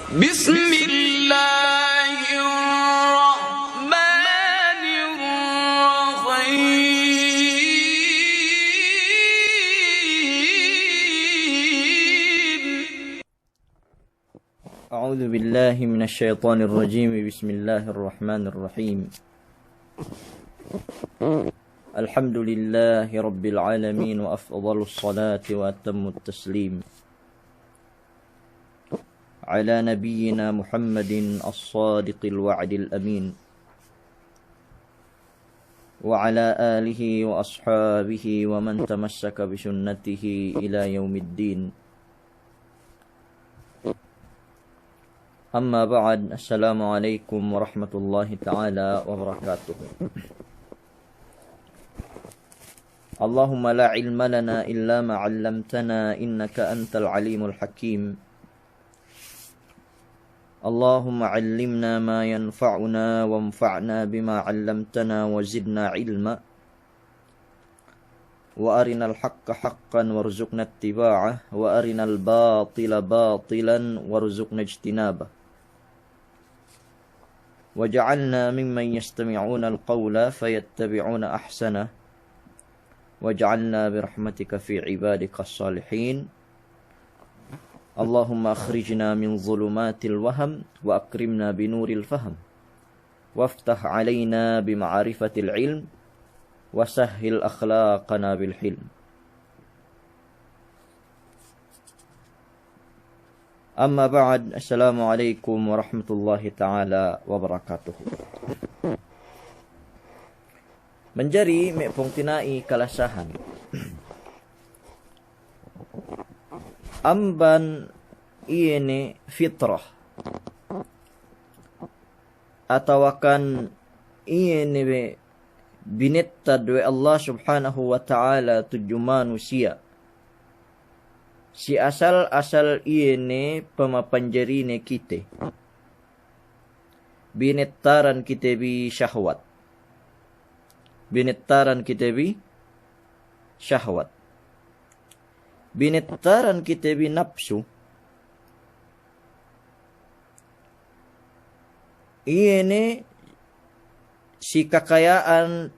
بسم الله الرحمن الرحيم أعوذ بالله من الشيطان الرجيم. بسم الله الرحمن الرحيم. الحمد لله رب العالمين، وأفضل الصلاة وأتم التسليم على نبينا محمد الصادق الوعد الأمين، وعلى آله وأصحابه ومن تمسك بسنته إلى يوم الدين. أما بعد، السلام عليكم ورحمة الله تعالى وبركاته. اللهم لا علم لنا إلا ما علمتنا إنك أنت العليم الحكيم. اللهم علمنا ما ينفعنا وانفعنا بما علمتنا وزدنا علما، وأرنا الحق حقا وارزقنا اتباعه، وأرنا الباطل باطلا وارزقنا اجتنابه، وجعلنا ممن يستمعون القول فيتبعون أحسنه، وجعلنا برحمتك في عبادك الصالحين. اللهم أخرجنا من ظلمات الوهم وأكرمنا بنور الفهم، وافتح علينا بمعرفة العلم، وسهل أخلاقنا بالحلم. أما بعد، السلام عليكم ورحمة الله تعالى وبركاته. Menjadi mepongtinai kalasahan amban iene fitrah atawakan iene binetta dwe Allah subhanahu wa ta'ala tujuh manusia. Si asal-asal iene pemapanjarine kite, binettaran kite bi syahwat, binettaran kite bi syahwat, binettaran kita bi nafsu. Ini si kekayaan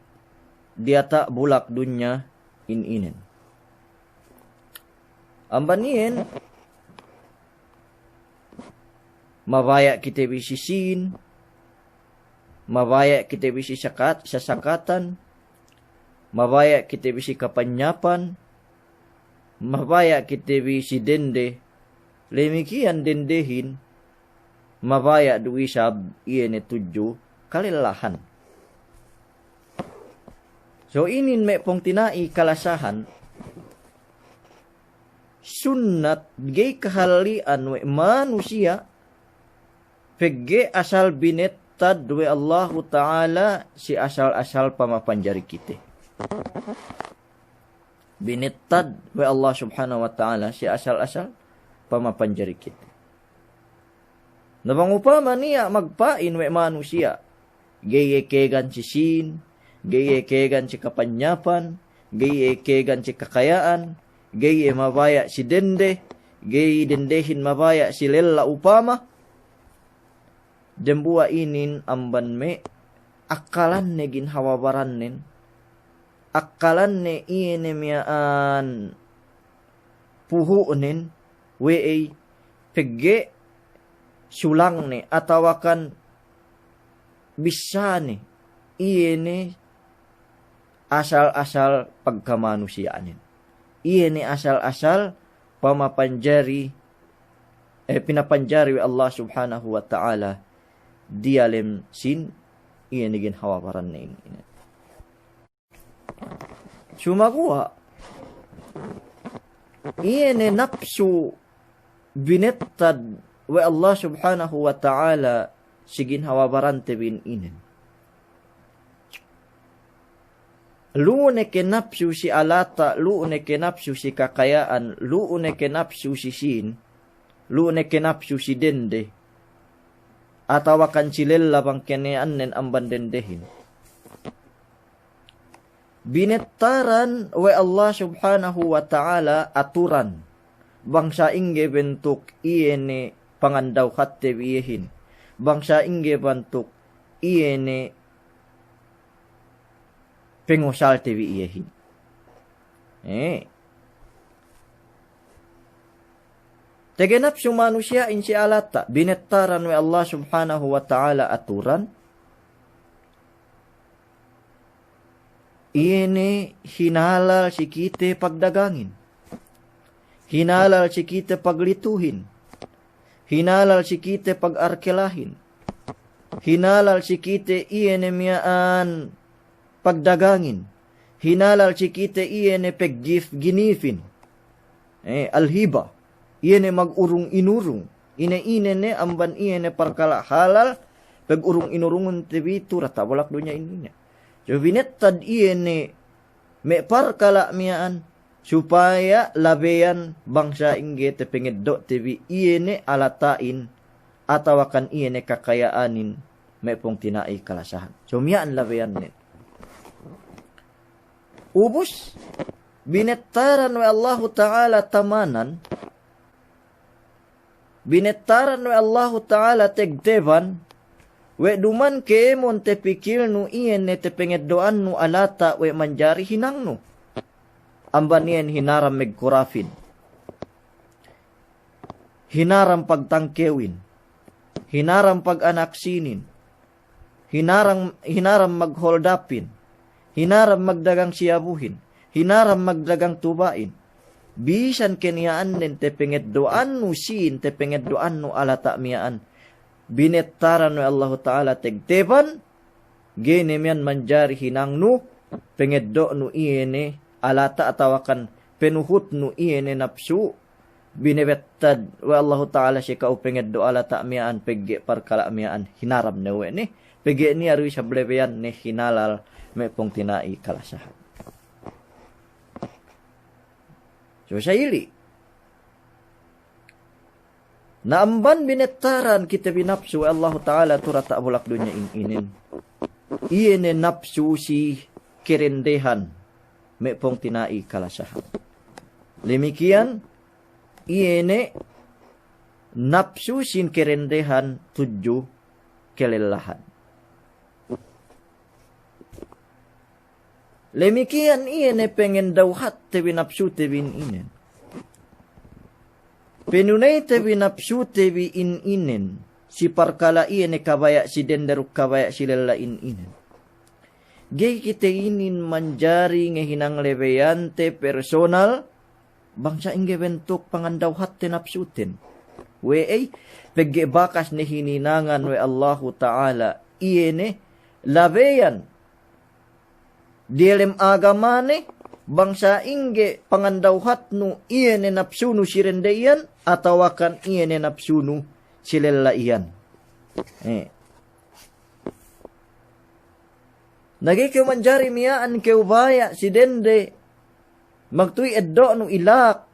dia tak bulak dunia inin. Ambanien mabayak kita bi sisin, mabayak kita bi sasakatan, mabayak kita bi kapanyapan, mabaya kita bisi dende, lemikian dendehin, mabaya duwi sab iene tujuh kalilahan. So inin me pong tinai kalasahan, sunnat gay kahalian we manusia, pegge asal binettad we Allahu Ta'ala si asal-asal pamapanjari kita. Binittad wa Allah subhanahu wa ta'ala si asal-asal pamapanjari kita. Nabang upama niya magpain wa manusia, gayekegan si sin, gayekegan si kapanyapan, gayekegan si kakayaan, gaye mabaya si dende, gaye dendehin mabaya si lella upama. Jembua inin amban me akalan negin hawabaran nin, akalan ne iene miaan puhunin wei pegge sulang ne atawakan bisa ne iene asal-asal pagkamanusiaanin, iene asal-asal pamapanjari pinapanjari Allah subhanahu wa ta'ala dialem sin iene gin hawaparan ne ini. Cuma gua iene nafsu binettad wa Allah subhanahu wa ta'ala sigin hawabarante bin inen. Luune ke nafsu si alata, luune ke nafsu si kakayaan, luune ke nafsu si sin, luune ke nafsu si dende, atawakan silella bang keneannen amban dendehin. Binettaran wa Allah subhanahu wa ta'ala aturan bangsa ingge bentuk iene pangandaw hatte wihin. Bangsa ingge bantuk iene pengusal te wihin. Tegenap yung manusia insi alata, binettaran wa Allah subhanahu wa ta'ala aturan, iene hinalal si kite pagdagangin, hinalal si kite paglituhin, hinalal si kite pagarkelahin, hinalal si kite iene miyaan pagdagangin, hinalal si kite iene paggif ginifin, alhiba, iene magurung inurung, ine ne amban iene parkala halal, pag-urung inurungun tibitu rata bolak dunya ininya. So binettad iene me parkala miyaan supaya labeyan bangsa ingge te pengeddo tibi iene alatain atawakan iene kakayaanin me pong tinai kalasahan. So miyaan labeyan net. Ubus binettaran wa Allah Ta'ala tamanan, binettaran wa Allah Ta'ala tegdevan, we duman keemon te pikil nu iyen te pengeddoan nu alata we manjari hinang nu. Amban iyen hinaram megkurafin, hinaram pagtangkewin, hinaram pag-anaksinin, hinaram magholdapin, hinaram magdagang siyabuhin, hinaram magdagang tubain. Bisan keniyaan nen te pengeddoan nu sin, te pengeddoan nu alata miyaan. Binettaran no Allah Ta'ala tegteban, gene miyan manjari hinang nu, pengeddo nu iene, alata atawakan penuhut nu iene napsu, binebettad wa Allah Ta'ala siya kao pengeddo alata miyaan, pegge parkala miyaan, hinaram na we ni, pegge ni arwi sa blebeyan ni hinalal, may pong tinai kalasahan. So sa ili, naamban binettaran kita binapsu Allah Ta'ala turata bulak dunya inin. Iene napsu si kerendehan, may pong tinai kalasahan. Lemikian, iene napsu sin kerendehan tuju kelelahan. Lemikian iene pengen dawhat te binapsu te bin inen. Penunay te binapsu te bin inen. Si parkala iene kabaya si denderuk kabaya si lelain inen. Gay kita inin manjari ngehinang lebeyante personal. Bangsa ingge bentuk pangandawhat te napsutin. We pegge bakas ne hininangan we Allahu Ta'ala iene labeyan. Dielem agamane, bangsa ingge pangandawhat nu iene napsunu sirendeyan, atawakan iene napsunu silelaiyan. Nagikaw manjari miyaan keubaya si dende, magtuy eddo nu ilak,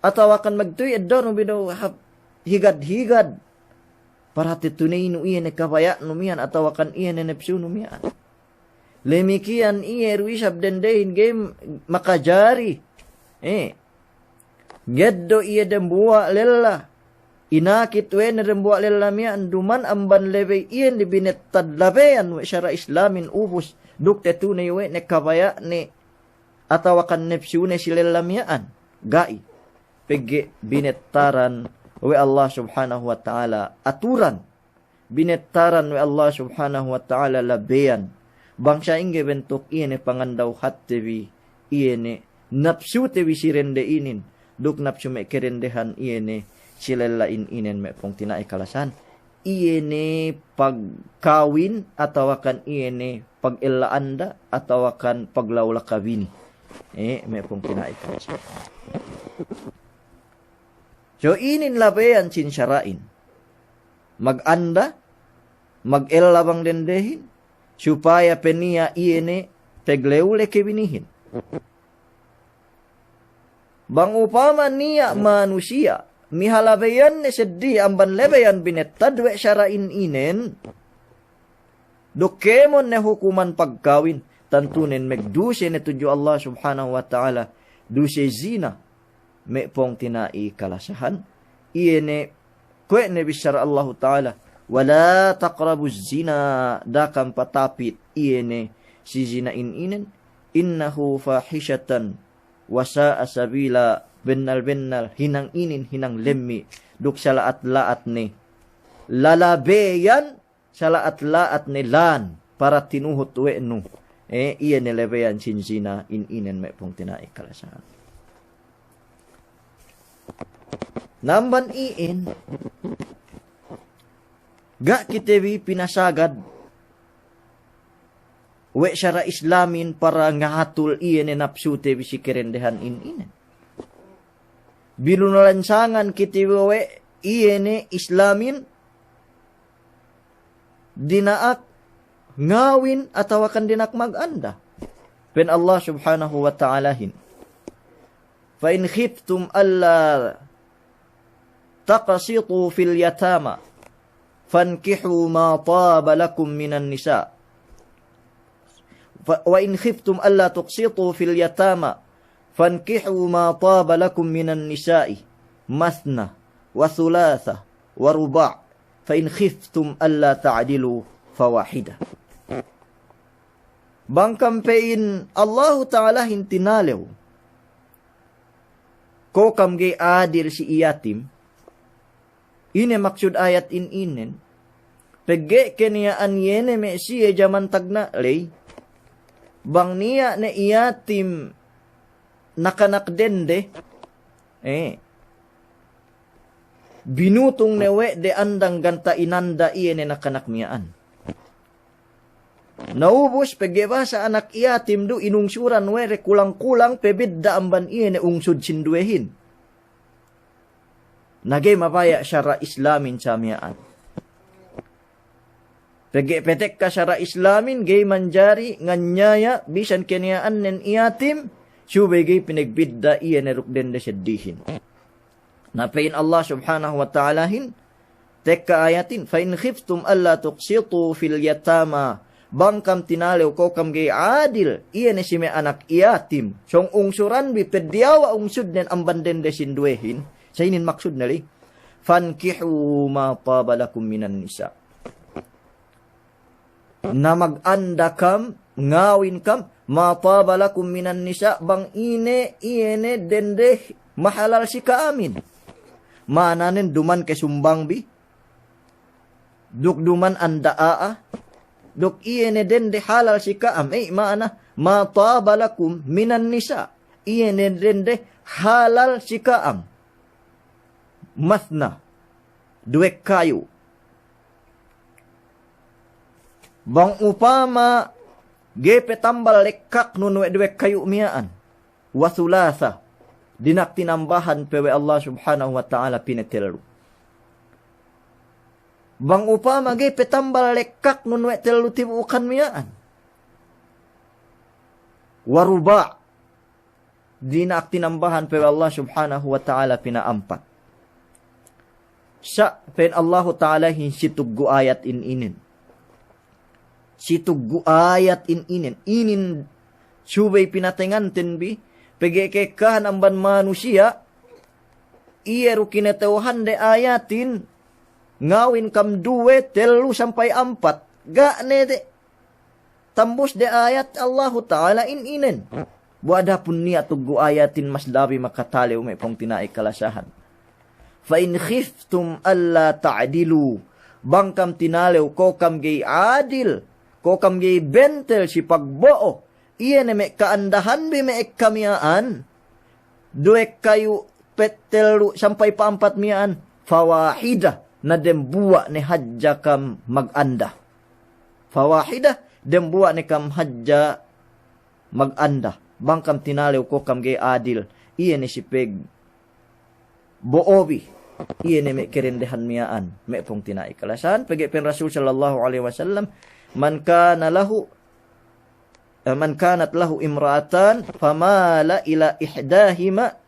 atawakan magtuy eddo nu bino higad-higad, para titunay nu iene kabaya nu miyan, atawakan iene napsunu miyan. Lemikian iye ruisab dendehin game makajari. Geddo iye dembuwa lella. Inakit we na dembuwa lella miya anduman amban lebe iye ni binettad labeyan we syara islamin ubus. Dukte tunay we ne kabaya ne atawakan nepsune silella miyaan. Gai. Pegge binettaran we Allah subhanahu wa ta'ala aturan. Binettaran we Allah subhanahu wa ta'ala labeyan. Bangsa ingge bentuk iene pangandaw hat tewi iene napsu tewi sirende inin duk napsu me kerendehan iene silelain inen me pong tinai kalasan iene pagkawin atawakan iene pag-ilaanda atawakan paglawlakawini me pong tinai kalasan. So inin labeyan sinsyarain maganda mag-ilabang dendehin supaya penia iene tegleule kebinihin. Bang upama niya manusia, mihalabayan ne seddi amban lebayan binettadwe syarain inen, dokemon ne hukuman pagkawin, tantunin megduse ne tuju Allah subhanahu wa ta'ala, duse zina, me pong tinai kalasahan, iene pwe ne bisyara Allah Ta'ala. Wala taqrabu zina, dakam patapit iyene si zina inen. Innahu fahishatan wasa'a sabila, bennal hinang inin hinang lemmi duk salaat-laat ni lalabeyan salaat-laat ni lan para tinuhot wenu iya nilebeyan sinzina inen may pong tinai kalasahan. Namban iin ga kitewi pinasagad we syara islamin para ngahatul iyan ni napsute bisi kerendehan inen. Bilunalansangan kitiwe iyan ni islamin dinaak ngawin atawakan dinak maganda. Pen Allah subhanahu wa ta'alahin. Fa in khiftum alla taqsitu fil yatama fankihu ma taba lakum minan nisa. Wa in khiftum alla tuqsitu fil yatama fankihu ma taba lakum minan nisa'i mathna wa thulatha wa ruba' fa in khiftum alla ta'dilu fawahida. Bangkampein Allah Ta'ala hintinalew ko kamge adil si iyatim ine maksud ayat inen pegge kenia an yene me siye jaman tagna lay bang niya ne iyatim nakanak dende binutong newe de andang ganta inanda iye ne nakanak miyaan. Naubos pegeba sa anak iyatim do inungsuran were kulang-kulang pebidda amban iye ne ungsud sinduehin. Nagay mapaya syara islamin sa miyaan. Pege petek ka syara islamin gay manjari nganyaya bisan keniaan nen iyatim subay gay pinagbidda iye ne rukden de seddihin. Napain Allah subhanahu wa ta'alahin tekka ayatin fa in khiftum alla tuqsitu fil yatama bangkam tinalew ko kam gay adil iye ne sime anak iyatim song ungsuran bi pedyawa ungsud nen amban den de sinduehin sa inin maksud nali fankihu ma taba lakum minan nisa na maganda kam ngawin kam ma taba lakum minan nisa bang ine dende mahalal si kaamin mananen duman ke sumbang bi duk duman andaa duk iyene dende halal si kaam maana ma taba lakum minan nisa iyene dende halal si kaam mathna duwek kayo bang upama gepe tambal lekak nunwe duwek kayo miyaan wasulasa dinak tinambahan pewe Allah subhanahu wa ta'ala pinetelu bang upama gepe tambal lekak nunwe telu tibukan miyaan waruba dinak tinambahan pewe Allah subhanahu wa ta'ala pinaampat sa pen Allah ta'ala hin situggu ayat inin situggu ayat inin subay pinatenganten bi pegekekahan amban manusia iyeru kinetewhan de ayatin ngawin kam 2, 3 sampai 4 ga ne de tambus de ayat Allah Ta'ala inen buada pun niya tuggu ayatin mas labi makatalew may pong tinai kalasahan fa in khiftum alla ta'dilu bangkam tinalew ko kam gay adil ko kam gay bentel si pagboo iye ne me kaandahan bi me kamiyaan duek kayu petelu sampai 4 miyaan fawahida na dembuwa ni hadja kam maganda fawahida dembuwa ni kam hadja maganda bangkam tinalew ko kam gay adil iye ni si peg boobi iye ni me kerendehan miyaan me pong tinai kalasan pege pen Rasul sallallahu alaihi wasallam man kanat lahu imra'atan famala ila ihdahima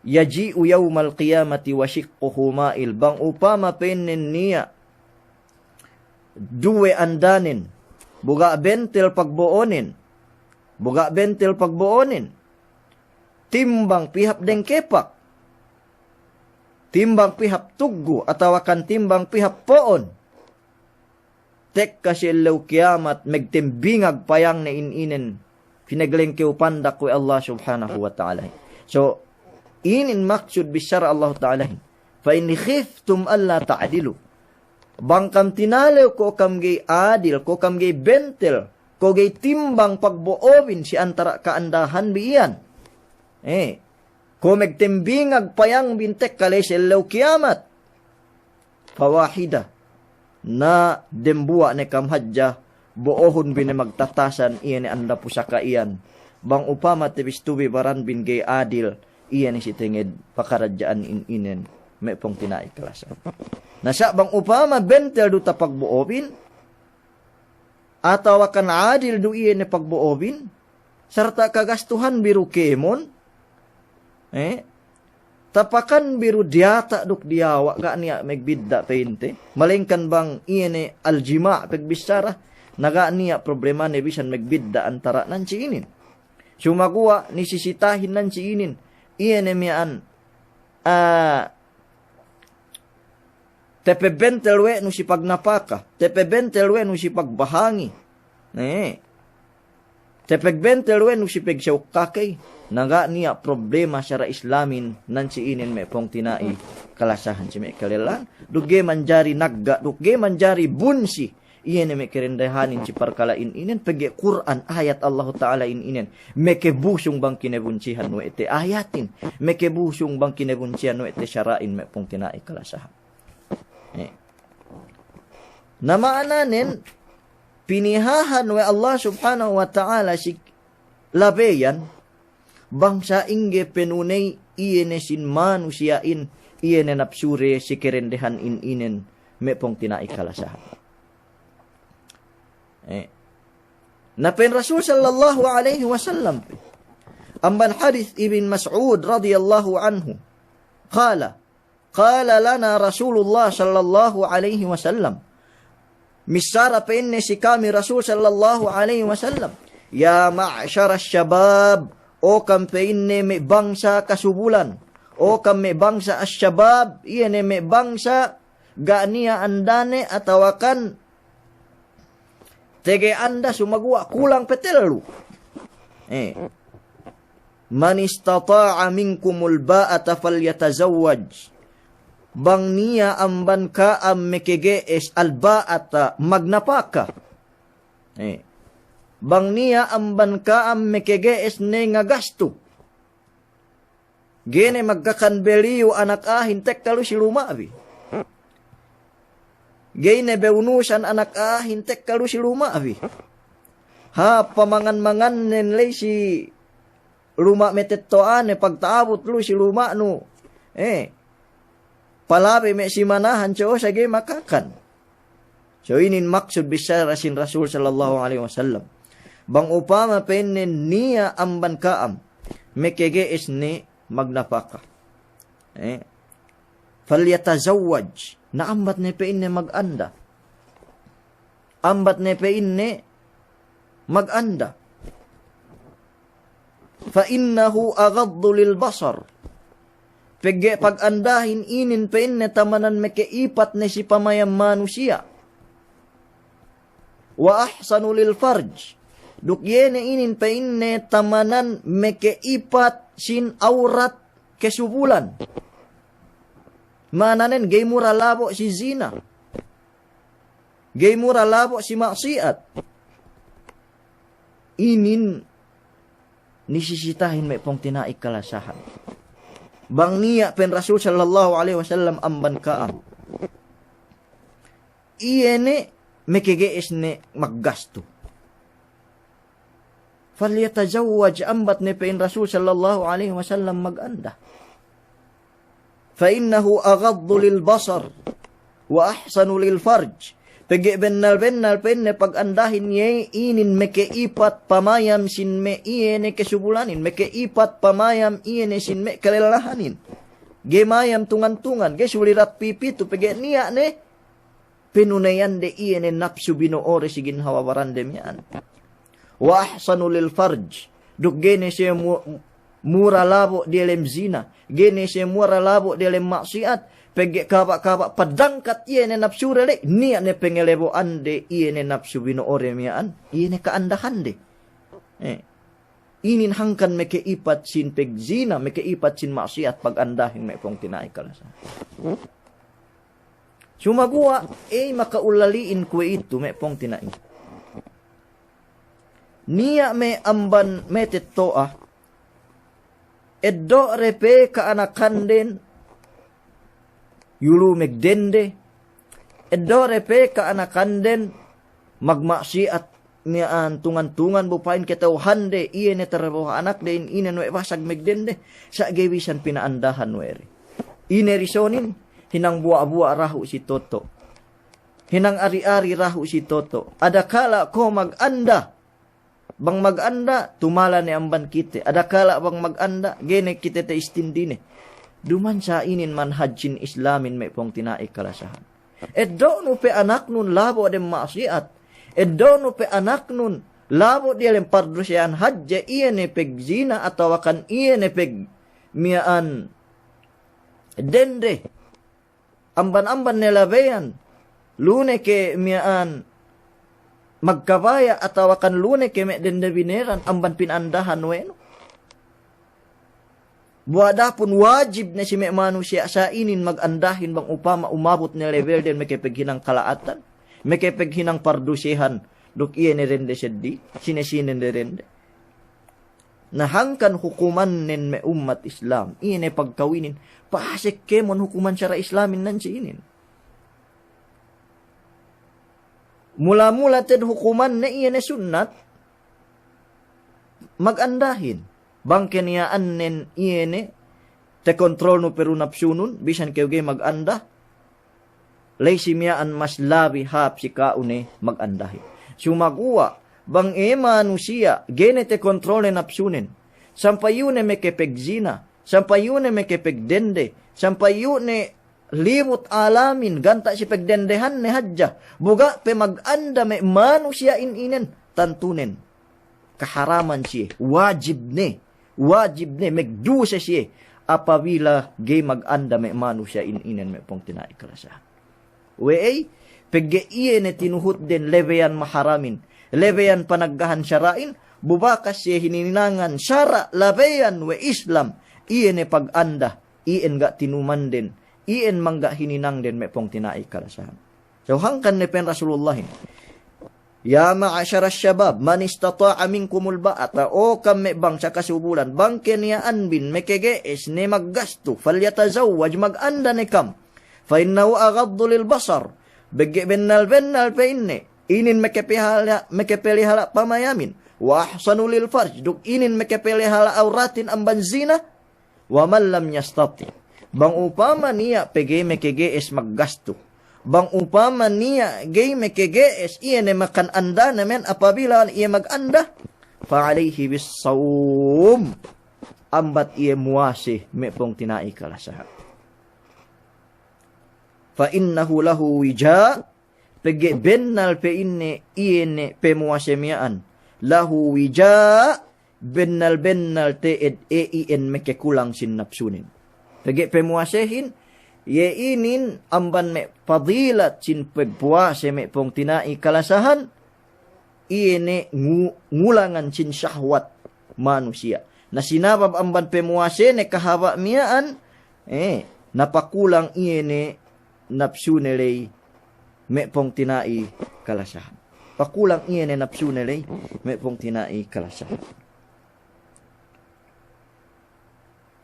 yaji'u yawmal qiyamati wa shiqquhu ma'il bang upama pennen niya duwe andanin buga bentel pagbuonin timbang pihap deng kepak timbang pihap tuggo atawa kan timbang pihap poon. Tek kasi ilaw kiamat magtimbingag payang na ininen pinaglengkew pandak ko Allah subhanahu wa ta'ala. So, inin maksud bisyara Allah ta'ala. Fa in khiftum alla ta'dilu. Bangkam tinalew ko kam gay adil, ko kam gay bentel, ko gay timbang pagbuobin si antara kaandahan biyan. Ko magtimbingag payang bintek kalay sa ilaw kiamat. Fawahida. Na dembuwa ni kamhadja, buohon bin magtatasan, iyan ni anda pusaka iyan. Bang upama tibis tubi baran bin gay adil, iyan ni si tingid pakaradyaan inen, may pong tinaikalasan. Nasa bang upama bentel do ta pagbuobin, atawa kan adil do iyan ni pagbuobin, sarta kagastuhan biru kemon, tapakan biru diata duk diawa ga niya magbidda painte. Malingkan bang iyan aljima pagbisara naga niya problema ni bisan magbidda antara nan ciinin. Sumagawa ni sisitahin nan ciinin. Iyan miyan tepe bentelwe no si pagnapaka, tepe bentelwe no si pagbahangi. Tepe bentelwe no si pagsaukakay. Naga niya problema syara islamin nan si inin may pong tinai kalasahan si may kalilan. Duge manjari nagga, duge manjari bunsi. Iyan may kirindahanin si parkalain inin. Pagi Quran ayat Allah Ta'ala inin. May kebusong bang kinebunsihan no ite ayatin. May kebusong bang kinebunsihan no ite syarain may pong tinai kalasahan. Namaananin, pinihahan wa Allah Subhanahu wa Ta'ala si labeyan, bangsa ingge penunay iyene sin manusiain iyene napsure si kerendehan inen me pong tinaikalasahan. Napen Rasul sallallahu alaihi wasallam amban hadith ibn Mas'ud radhiyallahu anhu qala lana Rasulullah sallallahu alaihi wasallam misara pa inne si kami Rasul sallallahu alaihi wasallam ya ma'syara syabab o kampein ne may bangsa kasubulan, o kam may bangsa asyabab, iyan may bangsa gaaniya andane atawakan tege anda sumagwa kulang petelu. Man istata'a minkumul ba'ata falyatazawwaj. Bang niya amban ka am mekegees alba'ata magnapaka. Bang niya amban ka am mekegees ne nga gasto. Gene magkakanbeliyo anak hintek kalu si lumabi. Gene beunusan anak hintek kalu si lumabi. Ha pamangan-mangan nenlay si luma metettoan pagtaabot lu si luma no. Palabi me si manahan so sige makakan. So inin maksud bisyara sin Rasul sallallahu alaihi wasallam. Bang upama penen niya amban kaam mekegees ni magnapaka. Falyatazawwaj na ambat ne penne maganda. Ambat ne penne maganda. Fa innahu aghaddu lil basar. Pag-andahin inin penne tamanan mekeipat ne si pamayam manusia. Wa ahsanu lil farj. Dukyene inin pa inne tamanan mekeipat sin aurat kesubulan. Mananen gay mura labo si zina. Gay mura labo si maksiat. Inin nisisitahin may pong tinaik kalasahan. Bang niya pen Rasul sallallahu alaihi wasallam amban kaam. Iyene mekegees ne maggasto. Falyatazawwaj ambat ni pain Rasul sallallahu alaihi wasallam maganda. Fa innahu aghaddu lil basar wa ahsanu lil farj. Pagi bennal penne pagandahin niya inin mekeipat pamayam sin me iene kesubulanin, mekeipat pamayam iene sin me kalelahanin. Gemayam tungan-tungan, ge sulirat pipi tu pagi niya ne pinunayan de iene napsu binoore sigin hawawaran demyan. Wa ahsanu lil farj. Duk gene siya mura labo dilem zina, gene siya mura labo dilem maksiat, pege kaba-kaba padangkat iye ne napsu rele, niya ne pengelebo ande iye ne napsu binoore miyaan, iye ne kaandahan de. Inin hangkan meke ipat sin pegzina, meke ipat sin maksiat pagandahin me pong tinay kalasa. Sumagua, makaulaliin kwe ito me pong tinay. Niya me amban metetoa, eddo repe kaanakan din, yulu megdende, eddo repe kaanakan din, magmaksiat miyaan tungan-tungan bupain ketauhan de, iye ne tarabaho anak de, ine no basag megdende, sa gewisan pinaandahan weri. Ine risonin, hinang buwa-buwa rahu si Toto. Hinang ari-ari rahu si Toto. Adakala ko mag-anda, bang mag-anda, tumala ni amban kite. Adakala bang mag-anda, gene kite te istindine. Duman sa inin manhajin islamin may pong tinaik kalasahan. Eddo no pe anak nun labo dem maksiat. Eddo no pe anak nun labo di alem pardusyan hadja iye ne peg zina atawakan iye ne peg miyaan dende. Amban-amban nelabeyan. Lune ke miyaan magkabaya atawakan lune ke me dende bineran amban pinandahan weno. Buwada pun wajib na si me manusia sa inin magandahin bang upama umabot na level din mekepeghinang kalaatan, mekepeghinang pardusihan, duk iye ni rende seddi, sinesinen ni rende. Nahangkan hukuman nen me umat Islam, iye ni pagkawinin, paasik kemon hukuman syara Islamin nan si inin. Mula-mula tid hukuman na iye ni sunnat, magandahin. Bangke niya annen iene, te kontrol no pero napsunun, bisan kayo gay mag-anda, lay si miyaan mas labi hap si kaune mag-andahin. Sumagua, bang manusia, gene te kontrol ne napsunin, sampayune me kepegzina, sampayune me kepegdende, sampayune libot alamin, ganta si pegdendehan ne hadja, buga pe mag-anda me manusia inen, tantunen, kaharaman siya, wajib ne megdusa siya apabila gay mag-anda may manusya inen may pong tinaikalasa. Wey, pegge iye ne tinuhut din leveyan maharamin, leveyan panaggahan syarain, bubakas siya hininangan syara, leveyan we Islam, iye ne pag-anda, iyen ga tinuman din, iyen mangga hininang din may pong tinaikalasa. So hangkan ne pen Rasulullahin, ya ma'asyara syabab, man istata'a minkumul ba'ata, o kami bang sa kasubulan, bang keniyaan bin, mekegees, ne maggasto, falyatazawwaj, mag-anda ni kam, fa innahu agaddu lil basar, bege bennal pe inne, inin mekepelihala pamayamin, wa ahsanu lil farj, duk inin mekepelihala auratin ang banzina, wa man lam yastati, bang upama niya, pege mekegees maggasto, bang upama niya gay mekegees iye ne makan anda namen apabila iye mag-anda fa alayhi bis sawm ambat iye muasi me pong tinai kalasaha fa innahu lahu wija pege bennal pe inne iye ne pe muasi mian lahu wija bennal te ien mekekulang sin napsunin pege pe muasihin ye inin amban me fadilat sin pagpuase me pong tinai kalasahan, iene ngulangan sin syahwat manusia. Na sinabab amban pemuase ne kahaba miyaan, napakulang iene napsunelay me pong tinai kalasahan. Pakulang iene napsunelay me pong tinai kalasahan.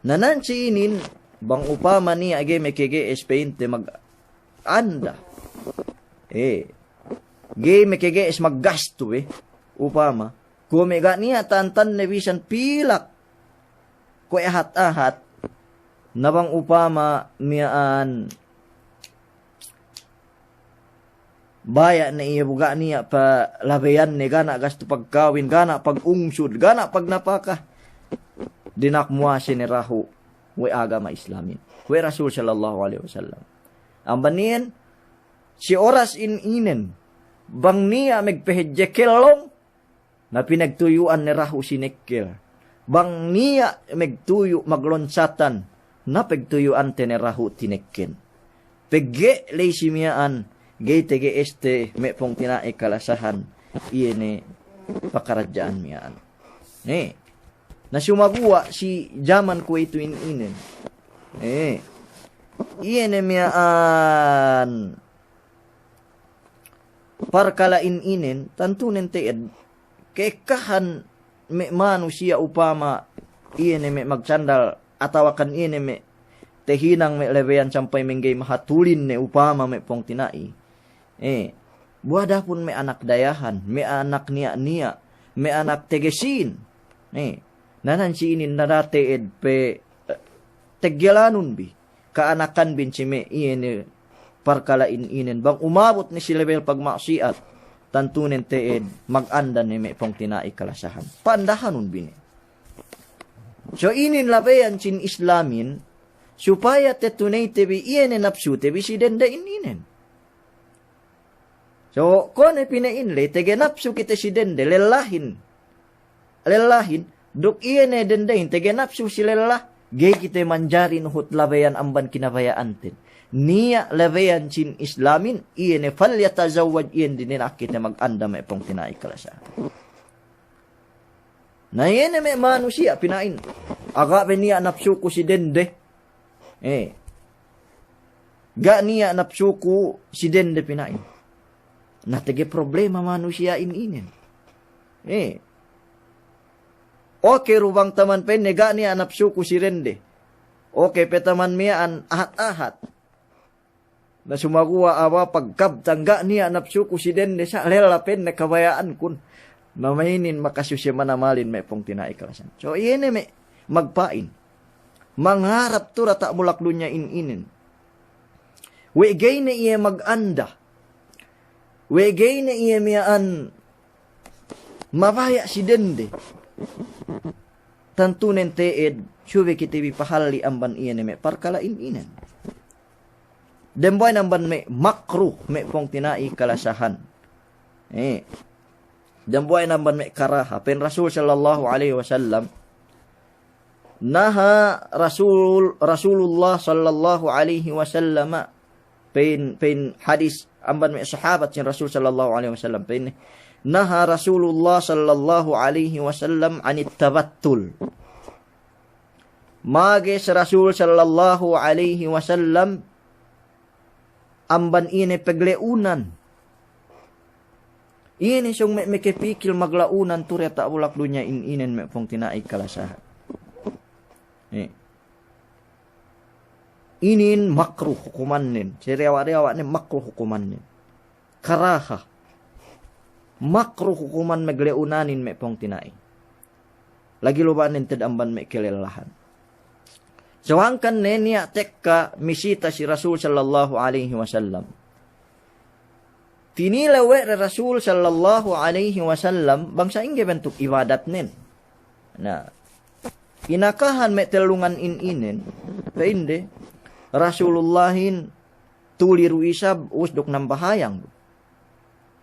Nanan si inin, bang upama niya agay mekege espeinte mag-anda. Gay mekege es maggasto upama. Kumega niya tantan nebisan pilak. Ko ahat-ahat. Nabang upama miyaan baya na iya buga niya pa labayan ni gana gasto pagkawin, gana pag-ungsud, gana pagnapaka. Dinakmuasi ni Rahu. We agama Islamin. We Rasul sallallahu alaihi wasallam. Ang banian, si oras inen, bang niya magpehedjekelong, na pinagtuyuan ni Rahu si Nekkel. bang niya megtuyo maglonsatan, na pegtuyo ante ne rahu tinekken. Pegge lay simiyaan, gay tege este me pong tinae kalasahan, iene pakaradyaan miyaan. Na sumaguwa si jaman ko ito inin. Iene miyaan, parkala inin, tantunen teed, kekahan me manusia upama, iene me magsandal, atawakan iene me, tehinang me leveyan sampay menggay mahatulin ne upama me pong tinai. Buada pun me anak dayahan, me anak niya, me anak tegesin. Nanan si inin narateed pe tegyalanun bi. Kaanakan bin si me iene parkalain inen. Bang umabot ni si level pagmaksiat, tantunen teed mag-anda ni me pong tinai kalasahan. Pandahanun bini. So inin labayan sin Islamin, supaya tetunay tebi iene napsu tebi si denda ininen. So, kone pinainle, tege napsu kita si dende, lelahin, duk iene dendahin, tege napsu si lelah, gay kita manjarin hut labayan amban kinabayaan tin. Niya labayan sin Islamin, iene falyatazawwaj iyan din kita mag-anda may pong tinai kalasa. Na iene may manusia pinain. Aga niya napsu ko si dende. Ga niya napsu ko si dende pinain. Natige problema manusia inin. Okay, rubang taman pen, nega niya napsu ko si rende. Okay, petaman miyaan ahat-ahat. Na sumaguwa awa pagkabtang ga niya napsu ko si dende sa lelapen na kabayaan kun. Mamainin makasusya manamalin may pong tinai kalasan. So, iyan may magpain. Mangharap to rata mulaklo niya inin. Wegay na iya mag-anda. Wegay na iya miyaan mabaya si dende. Tantunen teed, syuwe kitibi pahali amban iyan may parkalain inan. Demboy namban may makruh may pong tinai kalasahan. Demboy namban may karaha. Pen Rasul sallallahu alaihi wasallam, naha Rasulullah sallallahu alaihi wasallam, pen hadis amban may sahabat sin Rasul sallallahu alaihi wasallam, pen naha Rasulullah sallallahu alaihi wasallam anit tabattul. Magis Rasul sallallahu alaihi wasallam amban ine pagleunan. Ine siyong may kepikil maglaunan tureta ulak dunya inen may pong tinai kalasahan. Inin makruh hukuman nin. Siriawa-riawa ni makruh hukuman nin. Karaha. Makruh hukuman magleunanin may pong tinai. Lagi lubaan nin tedamban may kilalahan. So hangkan niya tekka misita si Rasul sallallahu alaihi wasallam. Tinilawe Rasul sallallahu alaihi wasallam bangsa ingge bentuk ibadat nin. Na inakahan may telungan inin, painde Rasulullahin tuliru isab usdok ng bahayang.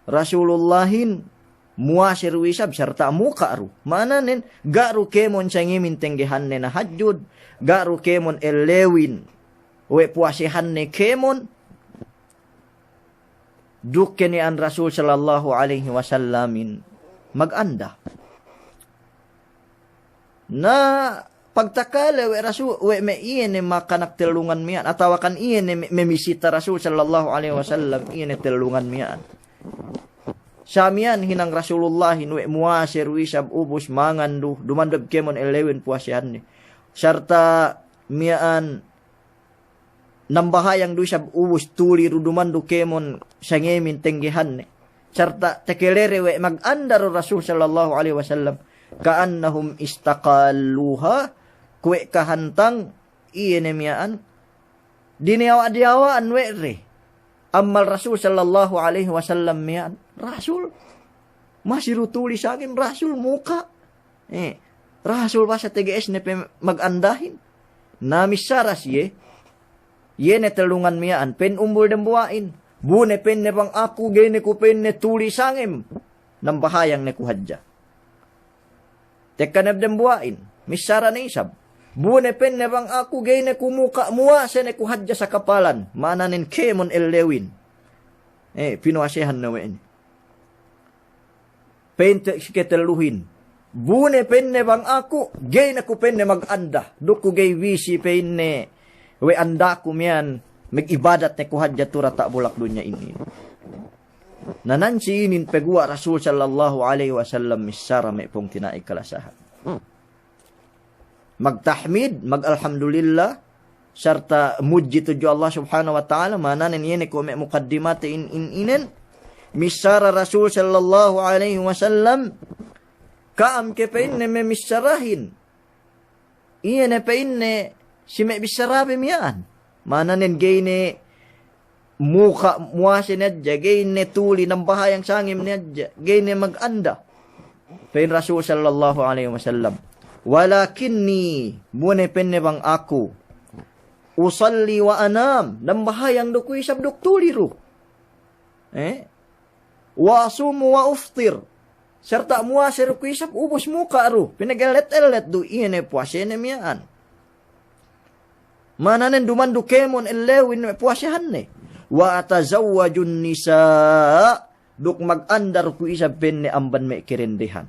Rasulullahin muasiru isab serta mukaru. Mana nin garu kemon sangimin tenggehan na hajjud, garu kemon elewin, we puasihan ne kemon. Dukke ni an Rasul sallallahu alaihi wasallamin mag-anda. Na pagtakala we Rasul we me iyan ni makanak telungan miyan atawakan iyan ni memisita Rasul sallallahu alaihi wasallam iyan ni telungan miyan. Samian hinang Rasulullah we muasir wisab ubus mangandu dumandab kemon elewin puasihan ni. Sarta miyan nambahayang dusab ubus tuli rudumandu kemon sangemin tenggihan ni. Sarta tekelere we mag-andar Rasul sallallahu alaihi wasallam kaannahum istaqalluha kwe kahantang iyenemiyaan diniawa-diawaan we re. Amal Rasul sallallahu alaihi wasallam miyan. Rasul masih rutuli sa akin Rasul muka. Rasul ba sa TGS ne mag-andahin. Namisaras ye. Yene telungan miyaan, pen umbul dembuain. Bune pen ne pang aku, gene ku pen ne tuli sangim. Nang bahayang ne kuhadja. Teka na dembuain. misara ni isab. Bune penne bang ako gay ne kumuka muwase ne kuhadya sa kapalan. Mananin kemon elewin. Pinuasehan na wen. Pente siketeluhin. Bune penne bang ako gay ne ku penne maganda. Duku gay wisi penne we anda ko miyan. Mag-ibadat ne kuhadya tura ta bulak dunya ini. Nanansi inin pegwa Rasul sallallahu alaihi wasallam misara may pong tinai kalasahan. Magtahmid, magalhamdulillah, serta muji tuju Allah subhanahu wa ta'ala, mananin yene ko may mukaddimat inen, misara Rasul sallallahu alaihi wasallam, kaam ke painne may misarahin. Iyan e painne, si may bisarabi miyan. Mananin gayne, muka muwase nadya, gayne tuli ng bahayang sangim nadya, gayne maganda. Pain Rasul sallallahu alaihi wasallam, walakinni, mune penne bang ako, usalli wa anam, ng bahayang dukoy sabdok tuliro. Wa asumu wa uftir, serta muwase rukoy sab ubos muka ro, pinagalet-elet do iyan e puwasene miyaan. Mananin dumandu kemon elewin e puwasehan ne. Wa atazawwajun nisa duk mag-andar ku isa benne amban me kerendehan.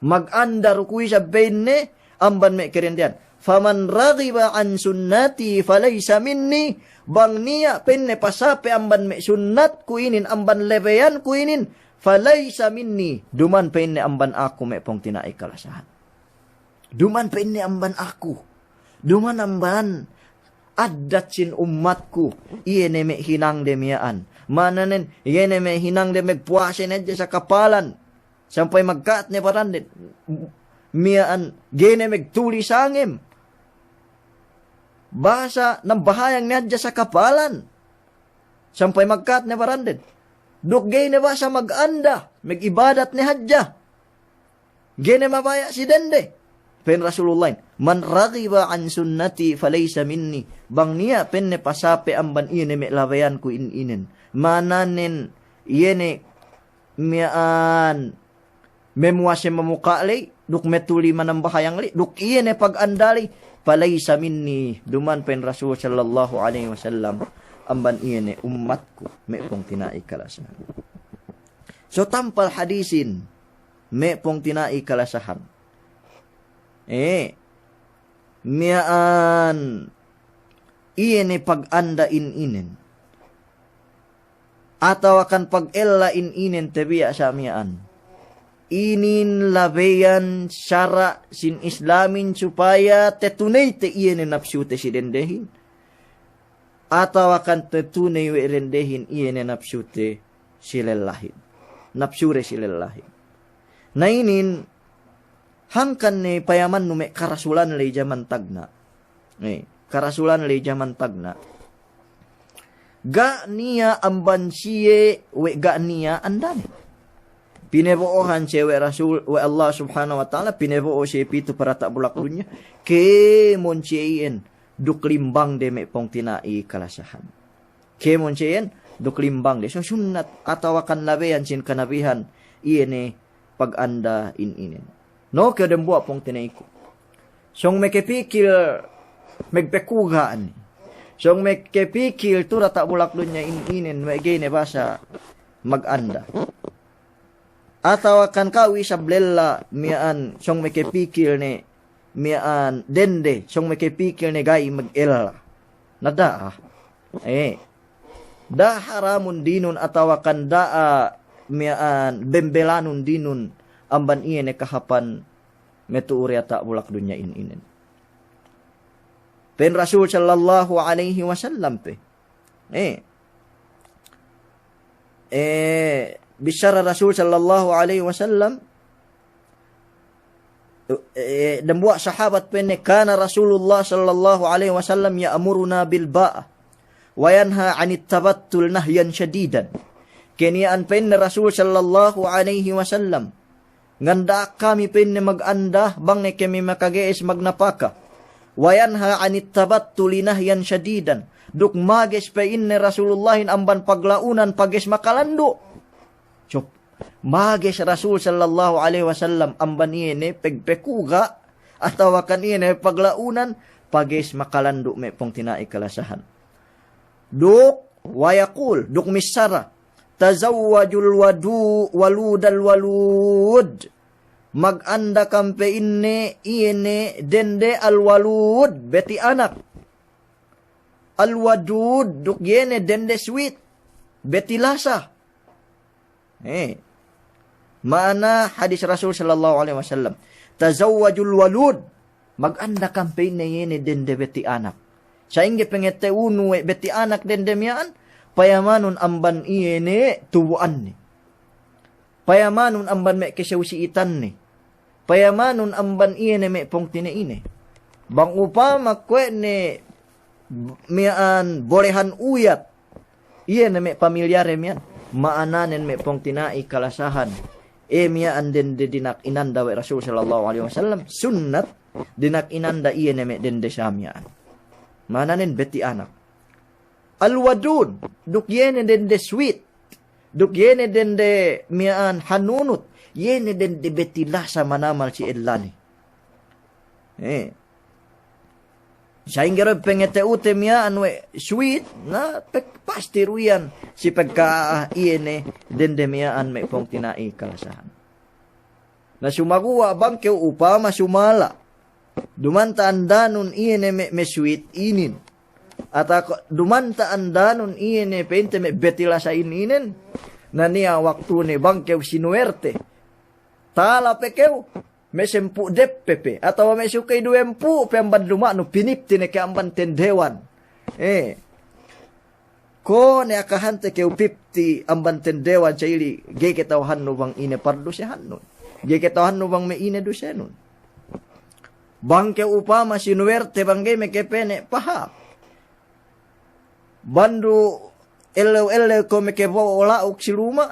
Mag-andar ku isa benne amban me kerendehan. Faman raghiba an sunnati falaysa minni, bang niya penne pasape amban me sunnat ku inin amban lebeyan ku inin falaysa minni, duman penne amban aku me pong tinai kalasahan. Duman penne amban aku. Duman amban adat sin umatku, iene me hinang demiyaan. Mananen, iene me hinang de megpuase nedya sa kapalan. Sampai magkat ne parandit. Miyaan, gene megtuli sangim. Basa ng bahayang nedya sa kapalan. Sampai magkat ne parandit. Duk gene basa maganda, megibadat ne hadya. Gene mabaya si dende. Pen Rasulullah, man raghiba an sunnati falaysa minni, bang niya penne pasape amban iene me lawayan ku inin. Mananen iene mian memuase mamukali, duk metuli manang bahayang li, duk iene pag-andali, falaysa minni, duman pen Rasul sallallahu alaihi wasallam, amban iene ummatku, me pong tinai kalasahan. So tampal hadisin, me pong tinai kalasahan. Miyaan iene pag-anda inin. Ataw akan pag-ella inin tebiya sa miyaan. Inin labeyan syara sin islamin supaya tetunay te iene napsyute si dendehin. Ataw akan tetunay we rendehin iene napsyute si lelahin. Napsyure si lelahin. Na inin hangkan ni payaman nume karasulan lay jaman tagna. Karasulan lay jaman tagna. Ga niya amban siye we ga niya andani. Pineboohan siya we Rasul we Allah subhanahu wa ta'ala, pineboo siya pito para tabulak dunya. Kemon siyen duklimbang de me pong tinai kalasahan. Kemon siyen duklimbang de. So sunnat atawakan labeyan sin kanabihan iene pag-anda inin. No, kaya dembuwa pong tinay ko. Siyong may kepikil, megpekugaan. Siyong may kepikil, tura tabulak doon niya inin, may gane ba sa mag-anda. Atawakan kawi sa blela, miyaan, siyong may kepikil ni, miyaan, dende, siyong may kepikil ni gay mag-ela. Nada, da haramun dinun atawakan da, miyaan, bembelanun dinun, amban iyan kahapan metuuri ata bulak dunya inin. Pen Rasul sallallahu alaihi wasallam pe. Bisyara Rasul sallallahu alaihi wasallam dan buat sahabat penne kana Rasulullah sallallahu alaihi wasallam ya'muruna bil ba'a wa yanha 'anit tabattul nahyan shadidan. Kenian penne Rasul sallallahu alaihi wasallam nganda kami penne mag-anda bang ne kami makagees magnapaka. Wayanha anit tabattuli nahyan syadidan. Duk mages pa inne Rasulullahin amban paglaunan pages makalando. Mages Rasul sallallahu alaihi wasallam amban iene pegpekuga atawakan iyan paglaunan, pagis makalando me pong tinai kalasahan. Duk wayakul, duk misara, tazawwajul waludal walud. Mag-anda kampe inne iene dende alwalud beti anak. Alwadud duk yene dende sweet beti lasa. Maana hadis Rasul sallallahu alaihi wasallam, tazawwajul walud, mag-anda kampe inne iene dende beti anak. Sa inge pengete unu beti anak dende mian, payamanun amban iene tubuan ni. Payamanun amban me kesawsiitan ni. Payamanun amban iene me pong tinaine. Bang upama kwe ne mian borehan uyat. Iene me pamilyare mian. Maananen me pong tinai kalasahan. Mian dende dinak inanda wa Rasul sallallahu alaihi wasallam. Sunnat dinak inanda iene me dende syamian. Maananen beti anak. Alwadud, duk yene dende sweet. Duk yene dende mian hanunut. Yene dende beti lasa manamal si Ellani. Sa ingero pengete ute mian we sweet na pasti ruyan si pagka iene dende mian me pong tinai kalasahan. Na sumaguwa bangke upama sumala. Dumanta andanun iene me sweet inin. At ako, dumanta andanun iene pente me betila sa ininen. Na niya waktu ni bangkew sinuerte. Tala pekew. Me sempu depepe. Atau me sukay duempu. Pemban lumano pinipti ne keamban tendewan. Ko ne akahante kew 50 amban tendewan sa ili. Gay ketawahan no bang ine pardo siya hanun. Gay ketawahan no bang me ine do siya nun. Bangke upama sinuerte bangge me kepene paha. Bandu elew ko me kebo ola ok siluma.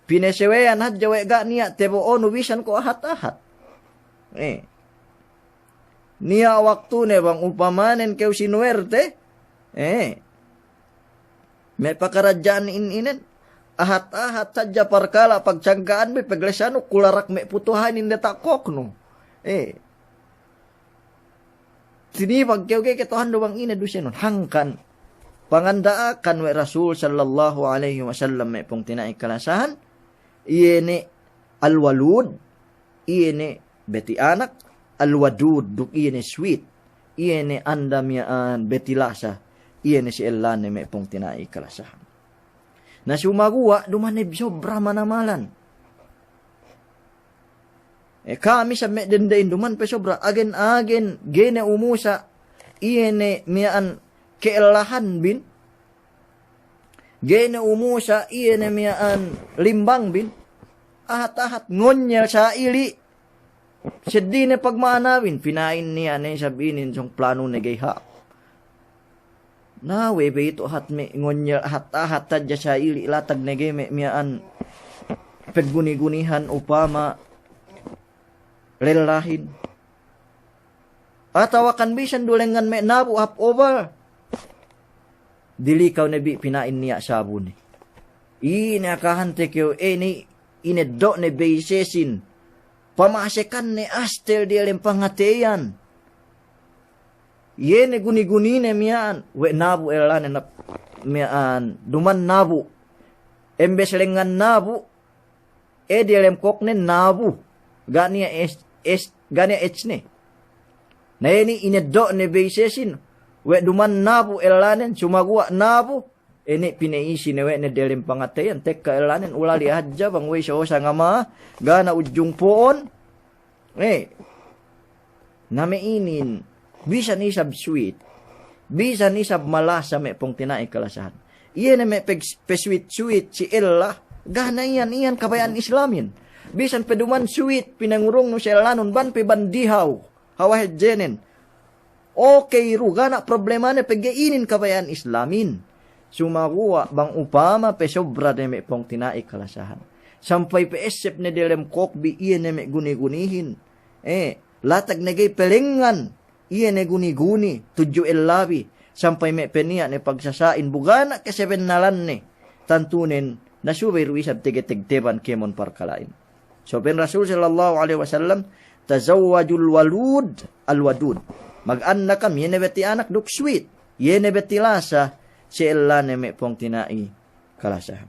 Pinesewean hat jawe ga niya tebo onu wisan ko ahat-ahat. Niya waktu ne bang upamanen keu sinuerte. Me pakarajaan inen. Ahat-ahat saja parkala pagcanggaan me paglesano kularak me putuhanin detak kokno. Sini pagkeu ke ketohan do bang ine dusenon hangkan. Pangandaakan we Rasul sallallahu alaihi wasallam me pong tinai kalasahan. Iene alwalud, iene beti anak, alwadud, duk iene sweet, iene andamiaan beti lasa, iene si Ellane me pong tinai kalasahan. Na sumaguwa, dumanib sobra manamalan. Kami sa me dendain duman pe sobra, agen gene umusa, iene miaan keelahan bin, gene umusa, iene miaan limbang bin, ahat-ahat ngonyel sa ili. Sedine pagmanawin, pinain niya na sabinin siyang plano na gayha. Nawe ba ito hat me ngonyel ahat-ahat tadya sa ili latag na gay me miyaan pagguni-gunihan upama lelahin. Atawakan bisan dulengan me nabu hap over. Dilikaw na bi pinain niya sabon. Inakahante kyo ni ineddo ne beisesin. Pamasekan ne astel di alem pangateyan. Yene guni-guni ne mian. We nabu elane na mian. Duman nabu. Embes lengan nabu. Di alem kokne nabu. Gania gania echne. Na ini ineddo ne beisesin. We duman nabu elanen sumagua nabu. Ini pinaisi newe ne delim pangateyan. Teka elanen ulali aja bang we sa ngama. Gana ujung poon. Name inin. Bisa nisab sweet. Bisa nisab malasa me pong tinai kalasahan. Iyan me pe-sweet si Ella. Gana iyan kabayaan Islamin. Bisan peduman sweet pinangurong no si elanon ban pe bandihaw. Hawahed jenen. Okay ru gana problema ne paggainin kabayaan Islamin. Sumaguwa bang upama pe sobra de me pong tinai kalasahan. Sampay pe esep ne delem kokbi iyan me guni-gunihin. Latag ne gay pelengan. Iyan ne guni-guni. Tudyo elabi. Sampay me peniya ne pagsasain. Bugana keseben nalan ne. Tantunin nasubay ruisab tige-tigteban kemon parkalain. So pen Rasul sallallahu alaihi wasallam tazawwajul walud alwadud. Mag-anak kam, yene beti anak duk sweet. Yene beti lasa, si illane me pong tinai kalasahan.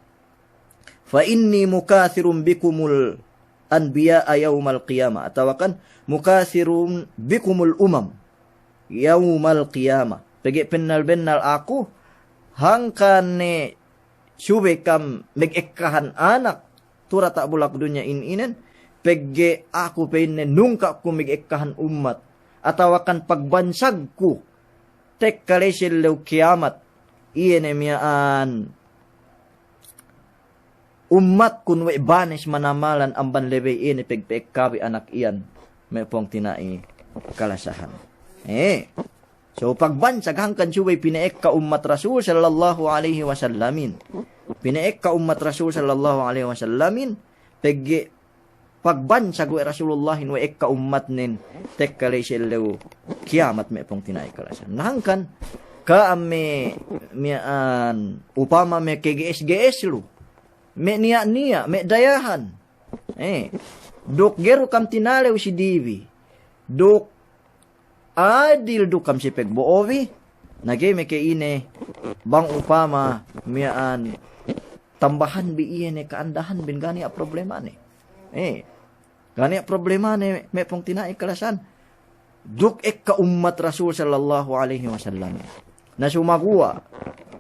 Fa inni mukathirun bikumul anbiya'a yawmal qiyamah. Atawakan, mukathirun bikumul umam yawmal qiyamah. Pagi penal-benal aku, hangkane syube kam meg-ekkahan anak, tura tak bulak dunya inin, pegi aku pene nungka ku meg-ekkahan umat. Atawakan pagbansag ku, tek kalesil lew kiamat, iyan miyaan, umat kun we banis manamalan amban lebe ini pegpegkabi anak iyan, may pong tinai kalasahan. So pagbansag hangkan syubay pinaek ka umat Rasul sallallahu alaihi wasallamin. Pinaek ka umat Rasul sallallahu alaihi wasallamin, pegi pagbansag we Rasulullah we ekka ummat nin tek kalay silaw kiamat me pong tinay kalasan. Nahangkan ka ame mian upama me KGS lu. Me niya me dayahan. Duk geru kam tinalew si Divi. Duk adil duk kam si Pegboovi. Nagay me kay ine bang upama mian tambahan bi iye kaandahan bin gani a problema ni. Gani problema ni may pong tinai kalasan. Duk ka ummat Rasul sallallahu alaihi wasallam. Na sumaguwa.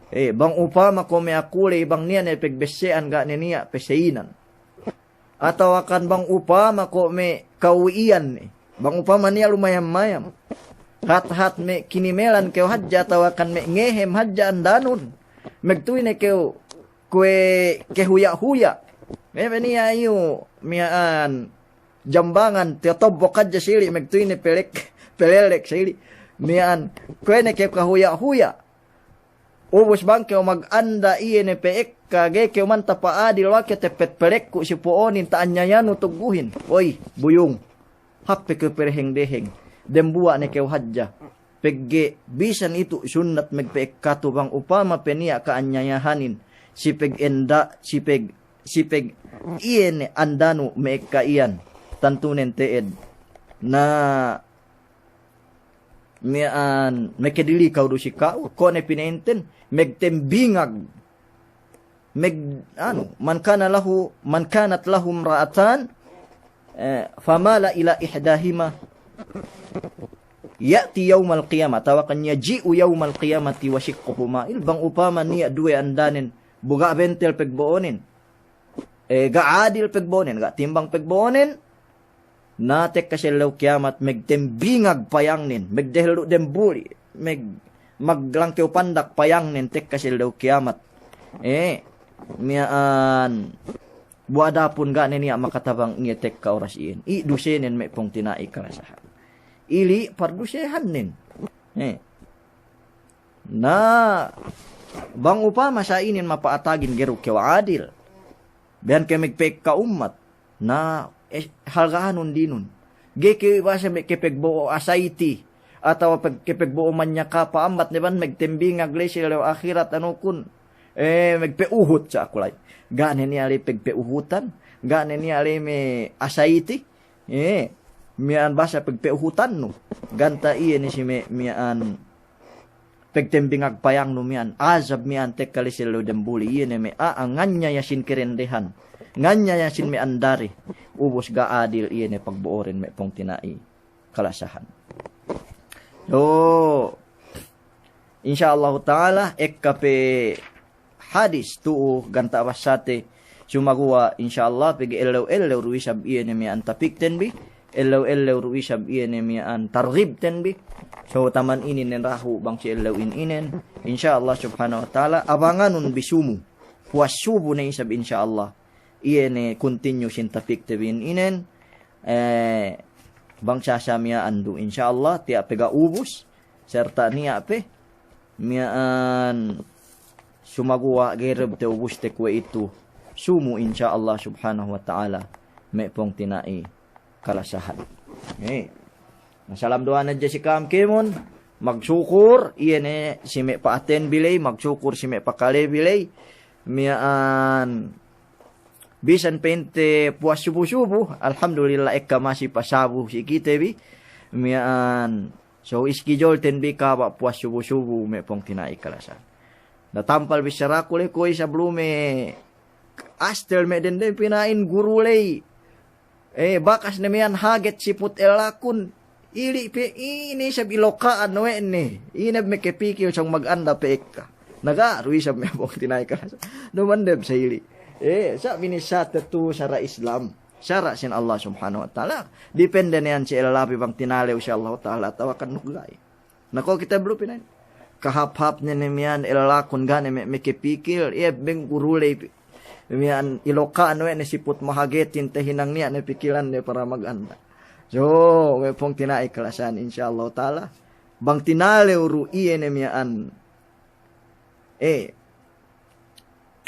Bang upama ko may akuli bang niya na pegbesean ga niya peseinan. Ataw akan bang upama ko may kawian. Bang upama niya lumayam-mayam. Hat-hat may kinimelan kayo hadja tawakan may ngehem hadja andanon. Magtuwi na kayo kwe kehuya-huya. May niya ayo miyaan jambangan tiyotobok kadya sili magtuwi ni pelelek sili miyaan kwe kayo kahuya-huya. Ubus bang kayo mag-anda iye ni peek kage kayo man tapaadil wakya tepet pelek ku si poonin taan niya yan utuguhin. Oy, buyong. Hape kayo pereheng-deheng. Dembuwa ni kayo hadya. Pegge bisan itu sunat magpeek katubang upama peniya kaanyayahanin. Sipeg iyan andano meeka iyan tantunen teed na mian mekedili kaw do si kao ko ne pinenten megtembingag man kanat lahum ra'atan famala ila ihdahima ya'ti yawmal qiyamah tawakan yaji'u yawmal qiyamati wa shiqquhuma ilbang upama niya duwe andanen buga bentel pegboonin. Gaadil pegboonin. Timbang pegboonin. Natek kasilaw kiamat. Megtembingag payangnin. Megdehelo dembuli. Maglangkew pandak payangnin. Tek kasilaw kiamat. Miyaan. Buadapun gani niya makatabang niya tek ka oras iyan. Idusinin may pong tinai karasahan. Ili pardusehan nin. Na bang upama sa inin mapaatagin geru kewa adil. Biyan kayo magpek ka umat na halgahanon dinon. Geke basa may kepegbo asayti. Atawa pagkepegbo man niya ka paamat ni ban magtembing aglesia lew akhirat ano kun. Magpeuhut sa akulay. Gane niya ali pagpeuhutan. Gane niya ali may asayti. Miyan basa pagpeuhutan no. Ganta iyan ni si miyan pagtembing agpayang numian, azab mian tek kalisilo dembuli, yun may nganya yasin kirendehan, nganya yasin may andari, ubos ga adil, yun pagbuorin may pong tinai kalasahan. So, insyaallah ta'ala, ekkape hadis tuo ganta wasate, sumaguwa insyaallah, pigi elaw ruisab yun may antapikten bi, elaw ruisab yun may antarghibten bi, so taman inin rahu bang si elawin inen insyaallah subhanahu wa taala abanganun bisumu puasubu na isab insyaallah iene continue sin tapik tebin inen bang sasamia andu insyaallah ti apega ubus serta niya pe mian sumaguwa gereb te ubus te kwe itu sumu insyaallah subhanahu wa taala me pong tinai kalasahan. Salam doa na Jessica Amkemon, magsukur, iyan si me paaten bilay, magsukur si me pakale bilay, miyaan, Bisan pente puas subuh-subuh, alhamdulillah eka masih pasabuh si kita bi. Mian, so iski jolten bi ka ba puas subuh-subuh me pong tinai kalasan. Natampal bisara kule koi sablume astel me dende pinain guru lei. Bakas nemian haget siput elakun. Ili pe ini sa bilokaan no ene. Inab me kepikil sang maganda pe eka. Naga rui sa me pong tinai kalasan. Numandeb sa ili. Sa binisata tu syara Islam. Syara sin Allah subhanahu wa ta'ala. Depende niyan si elalapi bang tinalew si Allah ta'ala. Tawakan nuglay. Nako kita belum pinain. Kahap-hap niya nimiyan elalakon gani may kipikil. Beng urulay. Nimiyan iloka ano yan. Siput mahagetin tahinang niya. Napikilan niya para maganda. So, may pong tinay kalasan insyaAllah ta'ala. Bang tinalew ruiye nimiyan.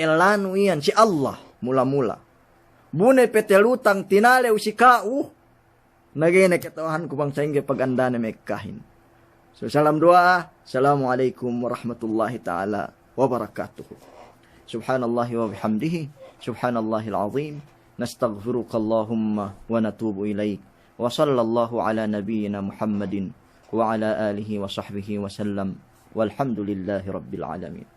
Elanu iyan si Allah mula-mula. Bunay petelutang tinalew si kau. Nagay nakitawahan ko bang saingge pag-anda na may kahin. So salam doa. Assalamualaikum warahmatullahi ta'ala wabarakatuh. Subhanallahi wa bihamdihi. Subhanallahil azim. Nastaghfiruka Allahumma wa natubu ilaik. Wa sallallahu ala nabiyyina Muhammadin wa ala alihi wa sahbihi wa sallam. Walhamdulillahi rabbil alamin.